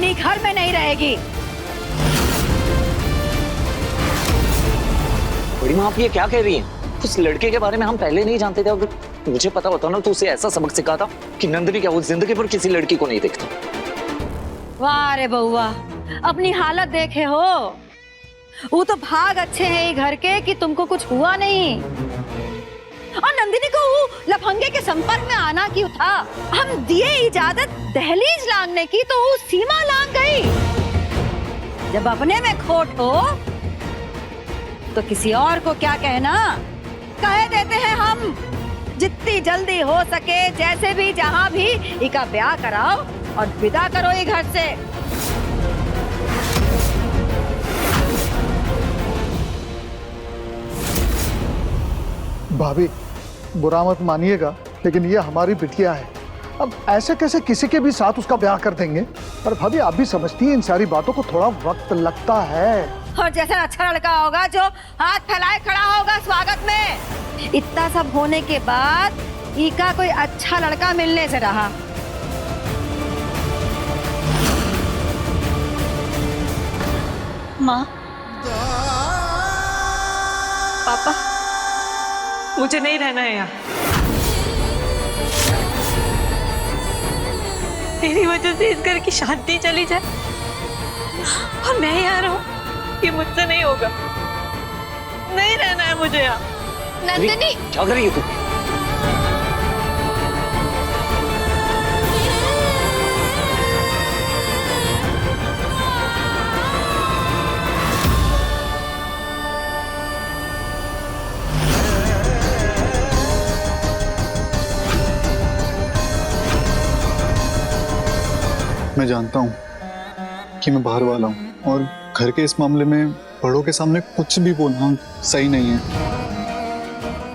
कभी घर में नहीं रहेगी। बड़ी माँ, आप ये क्या कह रही हैं? उस लड़के के बारे में हम पहले नहीं जानते थे। अगर मुझे पता होता ना तो उसे ऐसा सबक सिखाता कि नंदिनी क्या वो जिंदगी पर किसी लड़की को नहीं देखता। वाह रे बउआ, अपनी हालत देखे हो। वो तो भाग अच्छे हैं ये घर के कि तुमको कुछ हुआ नहीं। और नंदिनी को वो लफंगे के संपर्क में आना क्यों था? हम दिए इजाजत दहलीज लांघने की तो वो सीमा लांघ गई। जब अपने में खोट हो तो किसी और को क्या कहना। कह देते हैं हम, जितनी जल्दी हो सके जैसे भी जहां भी इका ब्याह कराओ और विदा करो ये घर से। भाभी, बुरा मत मानिएगा, लेकिन ये हमारी बिटिया है। अब ऐसे कैसे किसी के भी साथ उसका ब्याह कर देंगे? पर भाभी, आप भी समझती हैं इन सारी बातों को थोड़ा वक्त लगता है। और जैसे अच्छा लड़का होगा जो हाथ फैलाए खड़ा होगा स्वागत में। इतना सब होने के बाद इका कोई अच्छा लड़का मिलने से रहा। माँ, पापा, मुझे नहीं रहना है यहाँ। मेरी वजह से इस घर की शांति चली जाए और मैं यहाँ रहूं, ये मुझसे नहीं होगा। नहीं रहना है मुझे यहाँ। नंदिनी, क्या कर रही है तू? मैं जानता हूँ कि मैं बाहर वाला हूँ और घर के इस मामले में बड़ों के सामने कुछ भी बोलना सही नहीं है,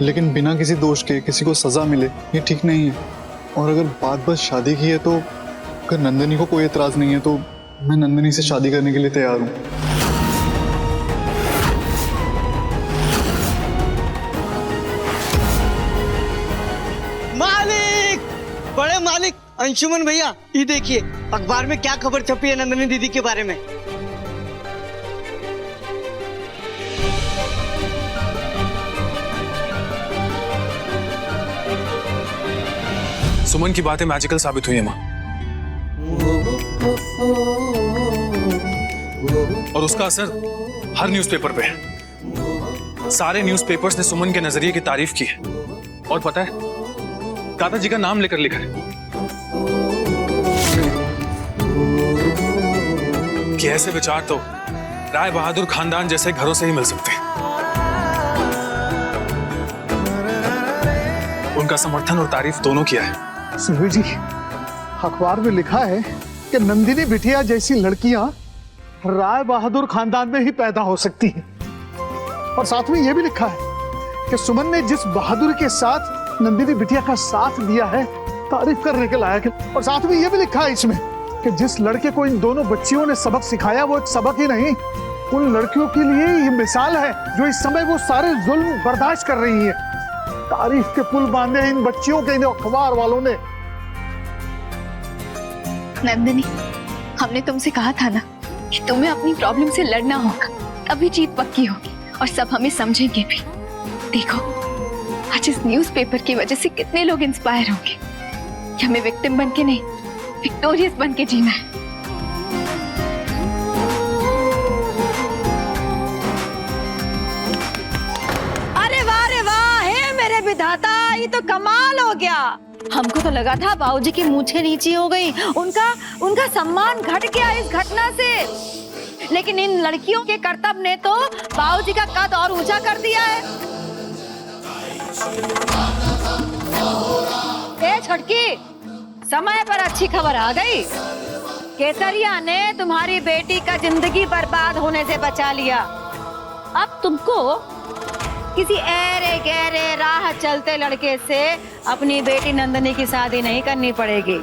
लेकिन बिना किसी दोष के किसी को सजा मिले ये ठीक नहीं है। और अगर बात बस शादी की है तो अगर नंदिनी को कोई एतराज नहीं है तो मैं नंदिनी से शादी करने के लिए तैयार हूँ। मालिक, बड़े मालिक अंशुमन भैया, ये देखिए अखबार में क्या खबर छपी है नंदिनी दीदी के बारे में। सुमन की बातें मैजिकल साबित हुई है माँ, और उसका असर हर न्यूज़पेपर पे है। सारे न्यूज़पेपर्स ने सुमन के नजरिए की तारीफ की है और पता है दादाजी का नाम लेकर लिखा है कि ऐसे विचार तो राय बहादुर खानदान जैसे घरों से ही मिल सकते हैं। उनका समर्थन और तारीफ दोनों किया है। सुबीर जी, अखबार में लिखा है कि नंदिनी बिटिया जैसी लड़कियां राय बहादुर खानदान में ही पैदा हो सकती हैं। और साथ में यह भी लिखा है कि सुमन ने जिस बहादुर के साथ नंदिनी बिटिया का साथ दिया है, तारीफ करने के लायक है। और साथ में यह भी लिखा है इसमें कि जिस लड़के को इन दोनों बच्चियों ने सबक सिखाया वो एक सबक ही नहीं, उन लड़कियों के लिए ये मिसाल है जो इस समय वो सारे जुल्म बर्दाश्त कर रही हैं। तारीफ के पुल बांधे इन बच्चियों के इन अखबार वालों ने। नंदिनी, हमने तुमसे कहा था ना कि तुम्हें अपनी प्रॉब्लम से लड़ना होगा, तभी जीत पक्की होगी और सब हमें समझेंगे भी। देखो आज इस न्यूज़पेपर की वजह से कितने लोग इंस्पायर होंगे कि हमें विक्टिम बन के नहीं, विक्टोरियस बन के जीना है। अरे वाह हे मेरे विधाता, ये तो कमाल हो गया। हमको तो लगा था बाबूजी की मूछें नीची हो गई, उनका सम्मान घट गया इस घटना से। लेकिन इन लड़कियों के कर्तव्य ने तो बाबूजी का कद और ऊंचा कर दिया है। ए छटकी, समय पर अच्छी खबर आ गई। केसरिया ने तुम्हारी बेटी का जिंदगी बर्बाद होने से बचा लिया। अब तुमको किसी ऐरे गहरे राह चलते लड़के से अपनी बेटी नंदिनी की शादी नहीं करनी पड़ेगी।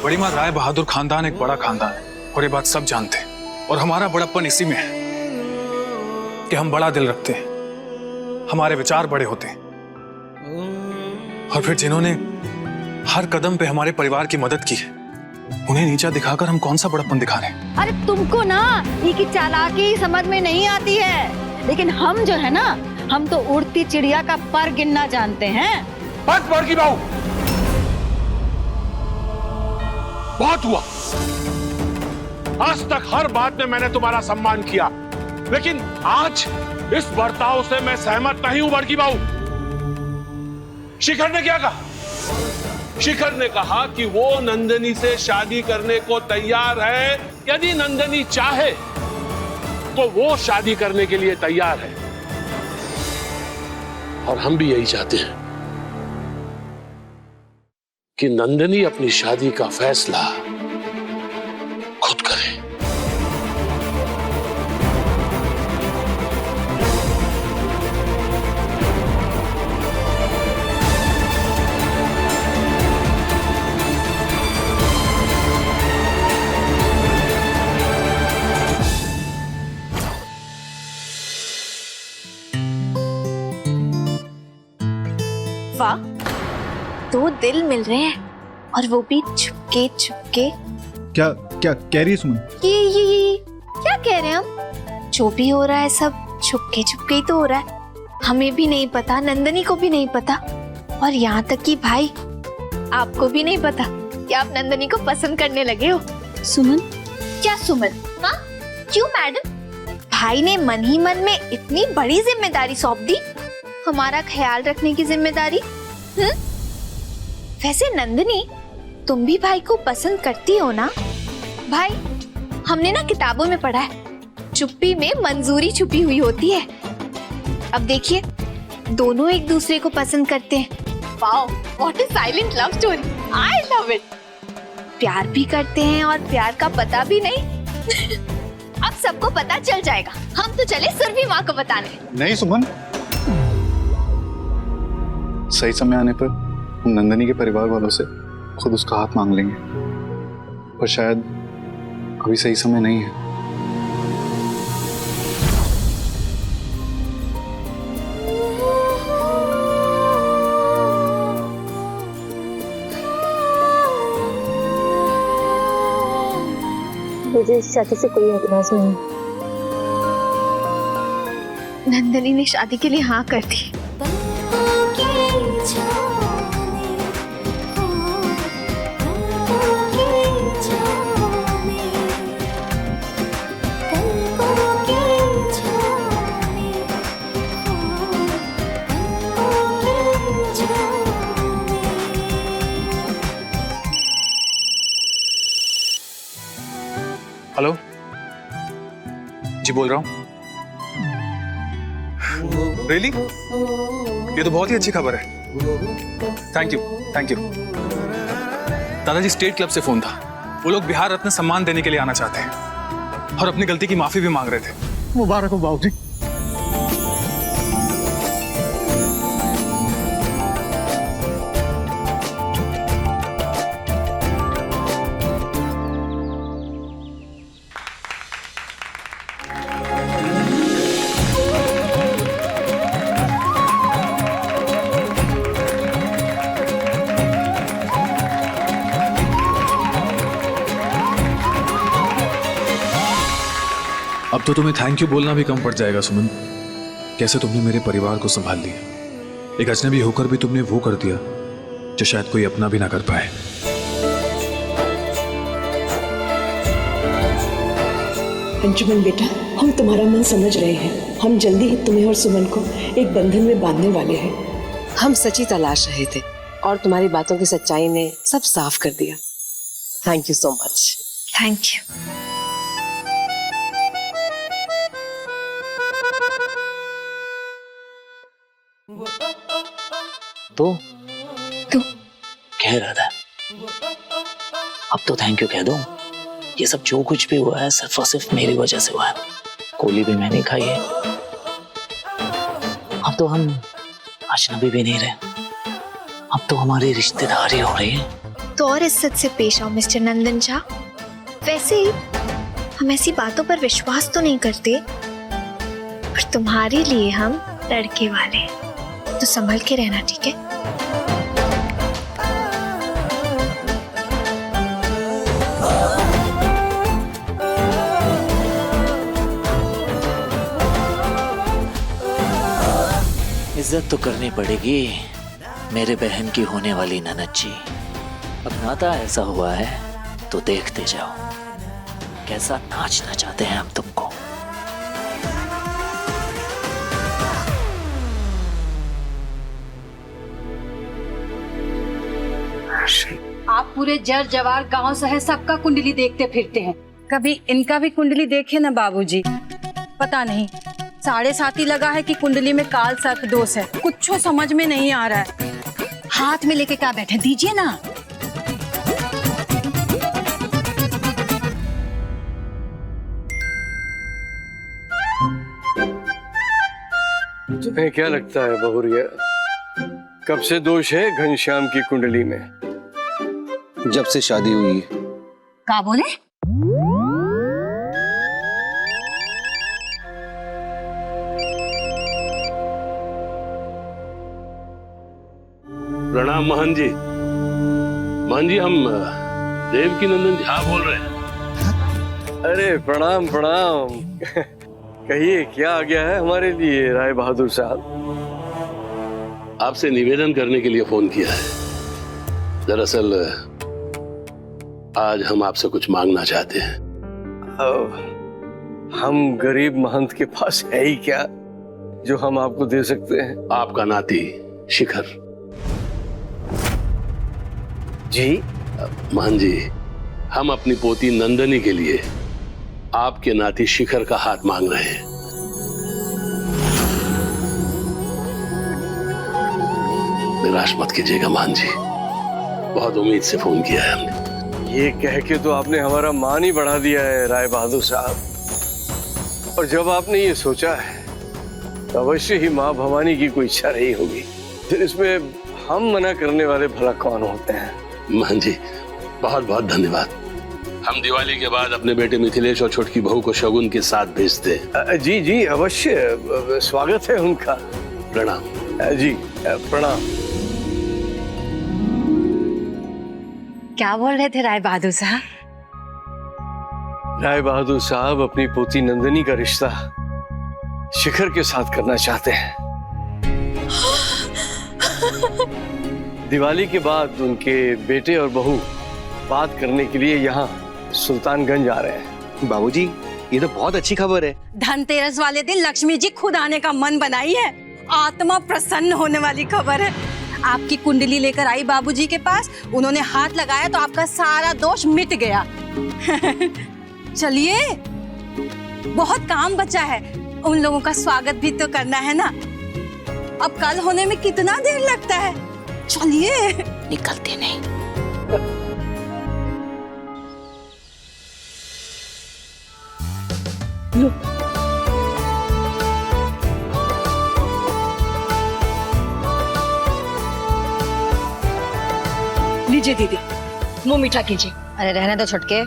बड़ी माँ, राय बहादुर खानदान एक बड़ा खानदान है और ये बात सब जानते हैं। और हमारा बड़प्पन इसी में है कि हम बड़ा दिल रखते हैं, हमारे विचार बड़े होते हैं। और फिर जिन्होंने हर कदम पे हमारे परिवार की मदद की है, उन्हें नीचा दिखाकर हम कौन सा बड़प्पन दिखा रहे हैं? अरे तुमको ना ये की चालाकी समझ में नहीं आती है, लेकिन हम जो है ना, हम तो उड़ती चिड़िया का पर गिनना जानते हैं। बस बड़की बहू, बहुत हुआ। आज तक हर बात में मैंने तुम्हारा सम्मान किया, लेकिन आज इस बर्ताव से मैं सहमत नहीं हूं बड़की बहू। शिखर ने क्या कहा? शिखर ने कहा कि वो नंदिनी से शादी करने को तैयार है। यदि नंदिनी चाहे तो वो शादी करने के लिए तैयार है, और हम भी यही चाहते हैं कि नंदिनी अपनी शादी का फैसला खुद करे। वाह, दो दिल मिल रहे हैं, और वो भी छुपके छुपके। क्या क्या कह रही है सुमन? ये क्या कह रहे हैं हम? जो भी हो रहा है सब छुपके छुपके ही तो हो रहा है। हमें भी नहीं पता, नंदिनी को भी नहीं पता, और यहाँ तक कि भाई आपको भी नहीं पता कि आप नंदिनी को पसंद करने लगे हो। सुमन? क्या सुमन? हाँ, क्यों मैडम? भाई ने मन ही मन में इतनी बड़ी जिम्मेदारी सौंप दी, हमारा ख्याल रखने की जिम्मेदारी। वैसे नंदिनी, तुम भी भाई को पसंद करती हो ना? भाई, हमने ना किताबों में पढ़ा है, चुप्पी में मंजूरी छुपी हुई होती है। अब देखिए, दोनों एक दूसरे को पसंद करते हैं। Wow, what a silent love story, I love it. प्यार भी करते हैं और प्यार का पता भी नहीं। अब सबको पता चल जाएगा। हम तो चले सुरभि माँ को बताने। नहीं सुमन, सही समय आने पर हम नंदिनी के परिवार वालों से खुद उसका हाथ मांग लेंगे, पर शायद अभी सही समय नहीं है। मुझे इस शादी से कोई एतराज नहीं। नंदिनी ने शादी के लिए हाँ कर दी। हेलो जी, बोल रहा हूँ। रियली? ये तो बहुत ही अच्छी खबर है। Thank you, thank you. दादाजी, स्टेट क्लब से फोन था। वो लोग बिहार रत्न सम्मान देने के लिए आना चाहते हैं और अपनी गलती की माफी भी मांग रहे थे। मुबारक हो बाबूजी। अब तो तुम्हें थैंक यू बोलना भी कम पड़ जाएगा सुमन। कैसे तुमने मेरे परिवार को संभाल लिया। एक अजनबी होकर भी तुमने वो कर दिया जो शायद कोई अपना भी ना कर पाए। अंजुमन बेटा, हम तुम्हारा मन समझ रहे हैं। हम जल्दी ही तुम्हें और सुमन को एक बंधन में बांधने वाले हैं। हम सच्ची तलाश रहे थे और तुम्हारी बातों की सच्चाई ने सब साफ कर दिया। Thank you so much. Thank you. तो तो कह रहा था, अब तो थैंक यू कह दो। ये सब जो कुछ भी हुआ है सिर्फ और सिर्फ मेरी वजह से हुआ है। गोली भी मैंने खाई है। अब तो हम अजनबी भी नहीं रहे, अब तो हमारी रिश्तेदारी हो रही है। तो और इज्जत से पेश आओ मिस्टर नंदन झा। वैसे हम ऐसी बातों पर विश्वास तो नहीं करते, पर तुम्हारे लिए हम लड़के वाले हैं, तो संभल के रहना, ठीक है? इज्जत तो करनी पड़ेगी मेरे बहन की होने वाली ननद जी। अब नाता ऐसा हुआ है तो देखते जाओ कैसा नाचना चाहते हैं हम तुमको। आप पूरे जर जवार गांव शहर सबका कुंडली देखते फिरते हैं, कभी इनका भी कुंडली देखे ना बाबूजी। पता नहीं 7.5 लगा है कि कुंडली में काल सर्प दोष है, कुछ समझ में नहीं आ रहा है। हाथ में लेके क्या बैठे, दीजिए ना। तुम्हें क्या लगता है बहुरिया, कब से दोष है घनश्याम की कुंडली में? जब से शादी हुई है। क्या बोले? प्रणाम महन जी। महन जी, हम देवकी नंदन झा बोल रहे हैं। अरे प्रणाम प्रणाम। कहिए क्या आ गया है हमारे लिए राय बहादुर साहब? आपसे निवेदन करने के लिए फोन किया है। दरअसल आज हम आपसे कुछ मांगना चाहते हैं। हम गरीब महंत के पास है ही क्या जो हम आपको दे सकते हैं? आपका नाती शिखर। जी महन जी, हम अपनी पोती नंदनी के लिए आपके नाती शिखर का हाथ मांग रहे हैं। निराश मत कीजिएगा महन जी, बहुत उम्मीद से फोन किया है हमने। ये कह के तो आपने हमारा मान ही बढ़ा दिया है राय बहादुर साहब। और जब आपने ये सोचा है तो अवश्य ही माँ भवानी की कोई इच्छा रही होगी, फिर इसमें हम मना करने वाले भला कौन होते हैं? महन जी बहुत बहुत धन्यवाद। हम दिवाली के बाद अपने बेटे मिथिलेश और छोटकी बहू को शगुन के साथ भेजते हैं। जी जी अवश्य, स्वागत है उनका। प्रणाम। जी प्रणाम। क्या बोल रहे थे राय बहादुर साहब? राय बहादुर साहब अपनी पोती नंदनी का रिश्ता शिखर के साथ करना चाहते हैं। दिवाली के बाद उनके बेटे और बहू बात करने के लिए यहाँ सुल्तानगंज आ रहे हैं। बाबूजी ये तो बहुत अच्छी खबर है। धनतेरस वाले दिन लक्ष्मी जी खुद आने का मन बनाई है, आत्मा प्रसन्न होने वाली खबर है। आपकी कुंडली लेकर आई बाबूजी के पास, उन्होंने हाथ लगाया तो आपका सारा दोष मिट गया। चलिए, बहुत काम बचा है, उन लोगों का स्वागत भी तो करना है ना। अब कल होने में कितना देर लगता है, चलिए। निकलते नहीं। लीजिए दीदी, मुंह मीठा कीजिए। अरे रहने दो छुटके,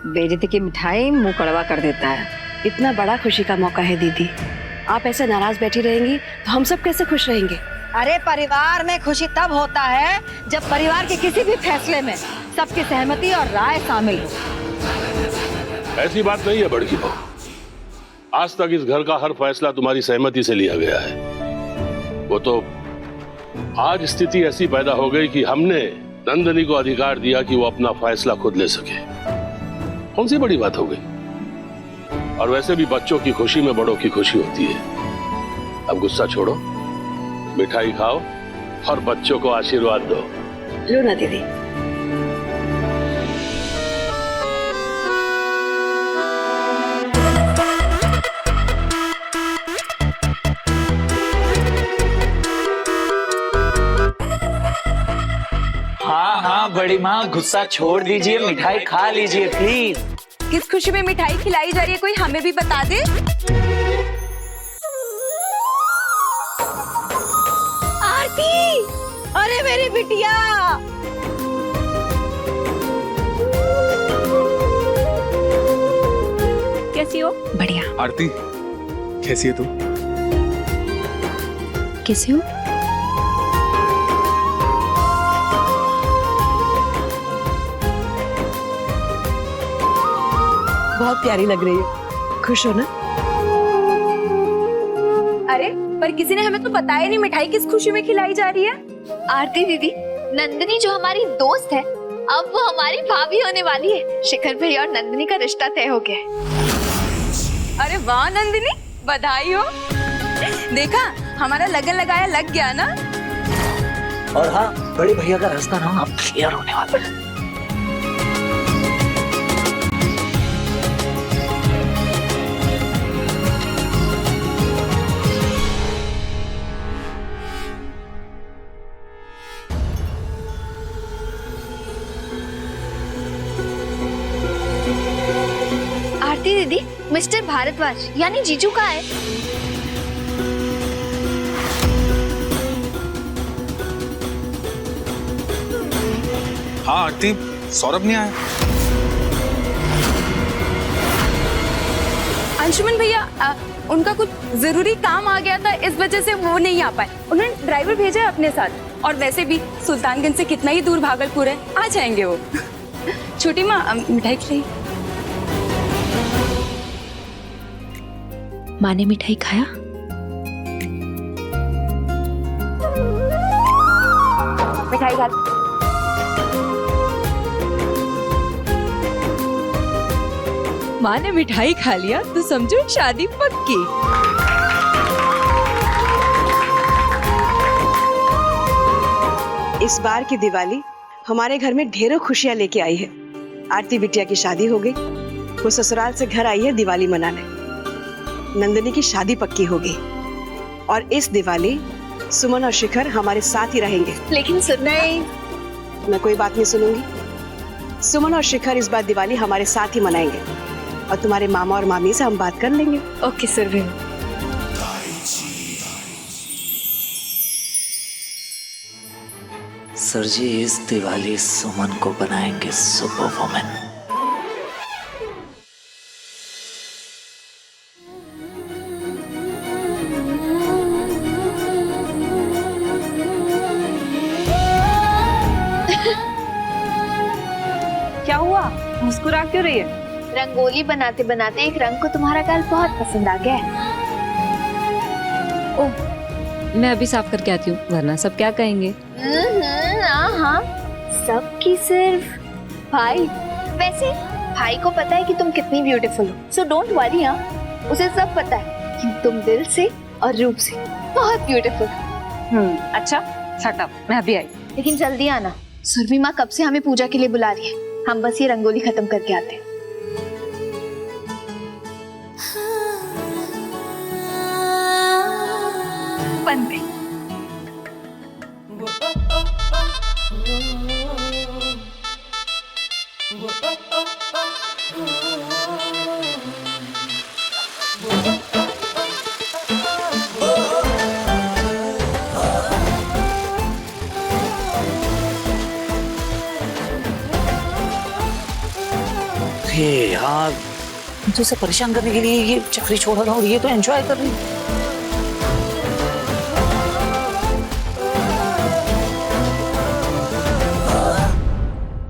बेइज्जती की मिठाई मुंह कड़वा कर देता है। इतना बड़ा खुशी का मौका है दीदी, आप ऐसे नाराज बैठी रहेंगी तो हम सब कैसे खुश रहेंगे? अरे परिवार में खुशी तब होता है जब परिवार के किसी भी फैसले में सबकी सहमति और राय शामिल हो। ऐसी बात नहीं है बड़की बहू, आज तक इस घर का हर फैसला तुम्हारी सहमति से लिया गया है। वो तो आज स्थिति ऐसी पैदा हो गई कि हमने नंदनी को अधिकार दिया कि वो अपना फैसला खुद ले सके। कौन सी बड़ी बात हो गई? और वैसे भी बच्चों की खुशी में बड़ों की खुशी होती है। अब गुस्सा छोड़ो, मिठाई खाओ और बच्चों को आशीर्वाद दो। लो ना दीदी। हाँ हाँ बड़ी माँ, गुस्सा छोड़ दीजिए, मिठाई खा लीजिए प्लीज। किस खुशी में मिठाई खिलाई जा रही है, कोई हमें भी बता दे। आरती, अरे मेरी बिटिया, कैसी हो? बढ़िया। आरती कैसी है तू? कैसी हो? बहुत प्यारी लग रही है, खुश हो ना? अरे पर किसी ने हमें तो बताया नहीं मिठाई किस खुशी में खिलाई जा रही है। आरती दीदी, नंदिनी जो हमारी दोस्त है अब वो हमारी भाभी होने वाली है। शिखर भैया और नंदिनी का रिश्ता तय हो गया है। अरे वाह नंदिनी, बधाई हो। देखा, हमारा लगन लगाया लग गया ना। और हाँ, बड़े भैया का रास्ता ना अब क्लियर होने वाला है। आरती दीदी, मिस्टर भारद्वाज यानी जीजू कहाँ है? हाँ आरती, सौरभ नहीं आया। अंशुमन भैया, उनका कुछ जरूरी काम आ गया था, इस वजह से वो नहीं आ पाए। उन्होंने ड्राइवर भेजा है अपने साथ, और वैसे भी सुल्तानगंज से कितना ही दूर भागलपुर है, आ जाएंगे वो। छोटी माँ, मिठाई खिलाई। माँ ने मिठाई खाया? मिठाई खा। माँ ने मिठाई खा लिया तो समझो शादी पक्की। इस बार की दिवाली हमारे घर में ढेरों खुशियां लेके आई है। आरती बिटिया की शादी हो गई, वो ससुराल से घर आई है दिवाली मनाने। नंदिनी की शादी पक्की हो गई, और इस दिवाली सुमन और शिखर हमारे साथ ही रहेंगे। लेकिन नहीं, मैं कोई बात नहीं सुनूंगी। सुमन और शिखर इस बार दिवाली हमारे साथ ही मनाएंगे, और तुम्हारे मामा और मामी से हम बात कर लेंगे। ओके सुरभि। सर जी, इस दिवाली सुमन को बनाएंगे सुपर वुमन। क्या हुआ, मुस्कुरा क्यों रही है? रंगोली बनाते बनाते एक रंग को तुम्हारा गाल बहुत पसंद आ गया है। ओह, मैं अभी साफ करके आती हूँ, वरना सब क्या कहेंगे। हाँ, सबकी सिर्फ भाई। वैसे भाई को पता है कि तुम कितनी ब्यूटीफुल हो, सो डोंट वरी। हाँ, उसे सब पता है कि तुम दिल से और रूप से बहुत ब्यूटीफुल। अच्छा, शट अप, मैं अभी आई। लेकिन जल्दी आना, सुरभि माँ कब से हमें पूजा के लिए बुला रही है। हम बस ये रंगोली खत्म करके आते हैं। बन गई। यार, मुझे उसे परेशान करने के लिए ये चक्री छोड़ रहा हूँ, ये तो एंजॉय कर रही है।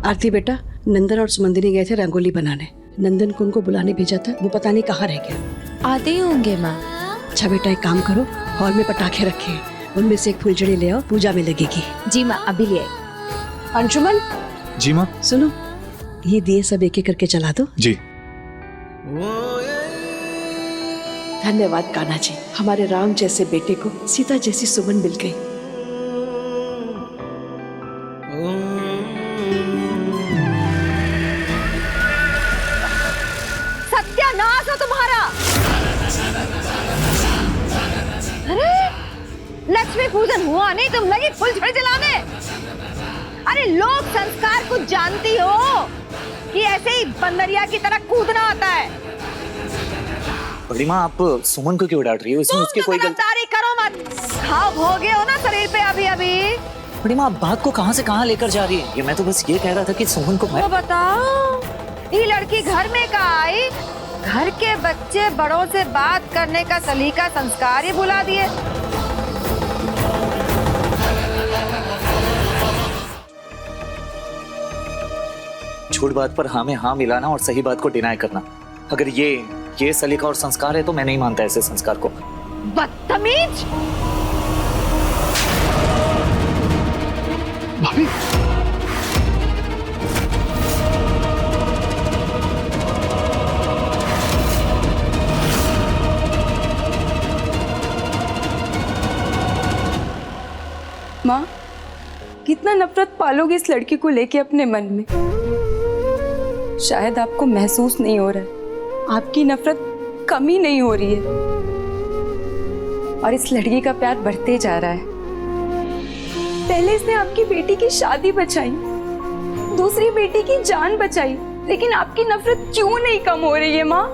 आरती बेटा, नंदन और सुमंदिनी गए थे रंगोली बनाने। नंदन को उनको बुलाने भेजा था, वो पता नहीं कहाँ रह गया। आते ही होंगे माँ। अच्छा बेटा, एक काम करो, हॉल में पटाखे रखे हैं, उनमें से एक फुलझड़ी ले आओ, पूजा में लगेगी। जी माँ, अभी ले आई। अंशुमन। जी माँ। सुनो, ये दिए सब एक एक करके जला दो। जी। धन्यवाद कान्हा जी, हमारे राम जैसे बेटे को सीता जैसी सुमन मिल गई। सत्यानाश हो तुम्हारा। अरे लक्ष्मी पूजन हुआ नहीं, तुम लगी फुलझड़ी जलाने। अरे लोक संस्कार कुछ जानती हो कि ऐसे ही बंदरिया की तरह कूदना आता है। बड़ी माँ, आप सुमन को क्यों डांट रही हो? इसमें उसकी कोई गलती करो मत, घाव भोगे हो ना शरीर पे अभी अभी। बड़ी माँ, आप बात को कहाँ से कहाँ लेकर जा रही है? ये मैं तो बस ये कह रहा था कि सुमन को तो बताओ, ये लड़की घर में का आई, घर के बच्चे बड़ों से बात करने का सलीका संस्कार ही भुला दिए। झूठ बात पर हाँ में हाँ मिलाना और सही बात को डिनाई करना, अगर ये सलीका और संस्कार है तो मैं नहीं मानता ऐसे संस्कार को। बदतमीज। भाभी, माँ, कितना नफरत पालोगे इस लड़की को लेके अपने मन में? शायद आपको महसूस नहीं हो रहा है, आपकी नफरत कमी नहीं हो रही है और इस लड़की का प्यार बढ़ते जा रहा है। पहले इसने आपकी बेटी की शादी बचाई, दूसरी बेटी की जान बचाई, लेकिन आपकी नफरत क्यों नहीं कम हो रही है माँ?